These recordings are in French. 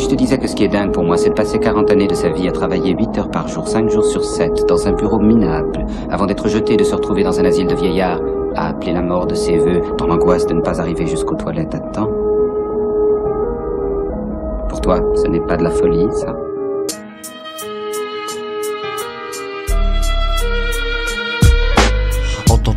te disais que ce qui est dingue pour moi, c'est de passer 40 années de sa vie à travailler 8 heures par jour, 5 jours sur 7, dans un bureau minable, avant d'être jeté et de se retrouver dans un asile de vieillards, à appeler la mort de ses vœux, dans l'angoisse de ne pas arriver jusqu'aux toilettes à temps. Pour toi, ce n'est pas de la folie, ça?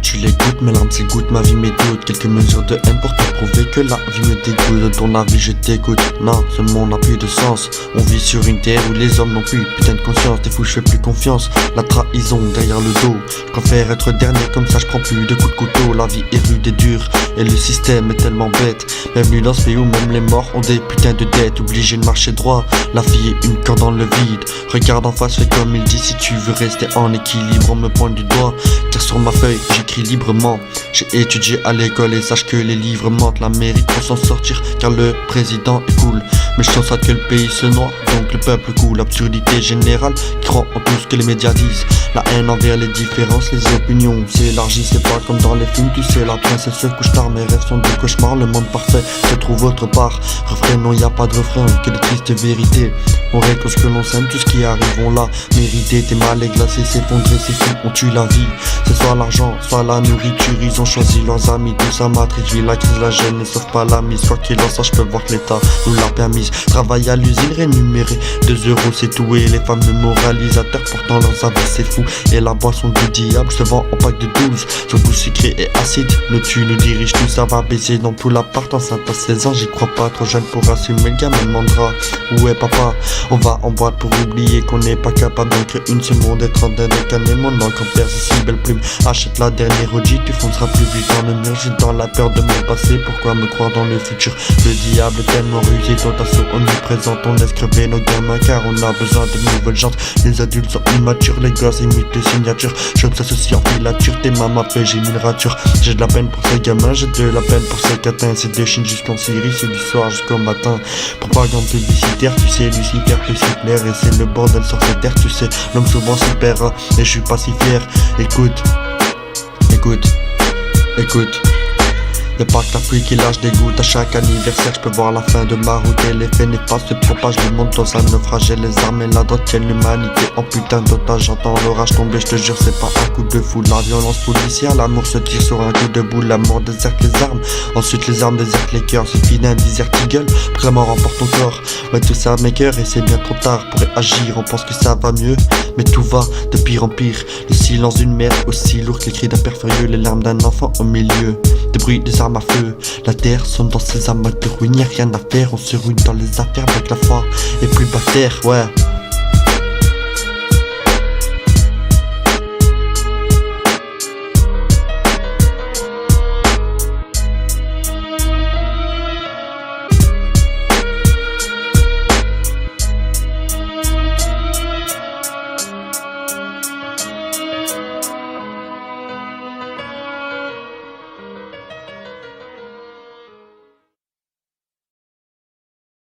Tu les goûtes, mes larmes s'égouttent, ma vie m'édoute. Quelques mesures de haine pour te prouver que la vie me dégoûte. De ton avis je t'écoute, non, ce monde n'a plus de sens. On vit sur une terre où les hommes n'ont plus putain de conscience. Des fous je fais plus confiance, la trahison derrière le dos. Je préfère être dernier comme ça je prends plus de coups de couteau. La vie est rude et dure, et le système est tellement bête. Bienvenue dans ce pays où même les morts ont des putains de dettes. Obligé de marcher droit, la vie est une corde dans le vide. Regarde en face, fais comme il dit si tu veux rester en équilibre. On me pointe du doigt, tire sur ma feuille, j'écris librement. J'ai étudié à l'école et sache que les livres mentent. La mérite pour s'en sortir car le président est cool. Mais je constate que le pays se noie, donc le peuple coule. L'absurdité générale qui croit en tout ce que les médias disent. La haine envers les différences, les opinions s'élargissent. C'est pas comme dans les films, tu sais, la princesse se couche tard. Mes rêves sont des cauchemars, le monde parfait se trouve autre part. Refrain, non, y a pas de refrain, que de tristes vérités. On récolte ce que l'on sème, tout ce qui arrive on l'a mérité. T'es mal et glacé, s'effondrer, c'est fou, on tue la vie. C'est soit l'argent, soit la nourriture, ils ont choisi leurs amis. Tout ça m'a réduit, la crise, la gêne, et sauf pas la mise. Quoi qu'il en soit, je peux voir que l'État nous l'a permise. Travail à l'usine rémunéré, 2 € c'est tout. Et les fameux moralisateurs, pourtant leurs avis c'est fou. Et la boisson du diable se vend en pack de 12. Son goût sucré et acide, nous tue, nous dirige, tout ça va baiser dans tout l'appart. Enceinte à 16 ans, j'y crois pas, trop jeune pour assumer. Le gamin demandera, où est papa? On va en boîte pour oublier qu'on n'est pas capable d'en créer une. Ce monde est en train de canner, mon encre en perce, si belle plume. Achète la dernière OG, tu fonceras plus vite dans le mur. J'ai dans la peur de mon passé, pourquoi me croire dans le futur? Le diable est tellement rusé, ton assaut omniprésent. On laisse crever nos gamins car on a besoin de nouvelles jantes. Les adultes sont immatures, les gosses imitent les signatures. Je me s'associe en filature, tes mamans fait, j'ai 1000 ratures. J'ai de la peine pour ces gamins, j'ai de la peine pour ces catins. C'est de Chine jusqu'en Syrie, c'est du soir jusqu'au matin. Propagande publicitaire, tu sais, Lucifer peut s'y plaire. Et c'est le bordel sur cette terre, tu sais, l'homme souvent s'y perd. Et je suis pas si fier, écoute. Y'a pas que la pluie qui lâche des gouttes à chaque anniversaire. Je peux voir la fin de ma route et l'effet néfaste se propage. Le monde dans un naufrage et les armes et la drogue tiennent l'humanité en putain d'otage. J'entends l'orage tomber, je te jure c'est pas un coup de foudre. La violence policière, l'amour se tire sur un coup de boule. La mort déserte les armes, ensuite les armes désertent les cœurs. Suffit d'un Desert Eagle, après la mort emporte ton corps. Ouais tout ça mes cœurs et c'est bien trop tard pour réagir. On pense que ça va mieux, mais tout va de pire en pire. Le silence d'une mère aussi lourd que les cris d'un père furieux. Les larmes d'un enfant au milieu des bruits des armes à feu. La terre sonne dans ses amas de ruines, y'a rien à faire. On se ruine dans les affaires avec la foi et plus bas terre, ouais.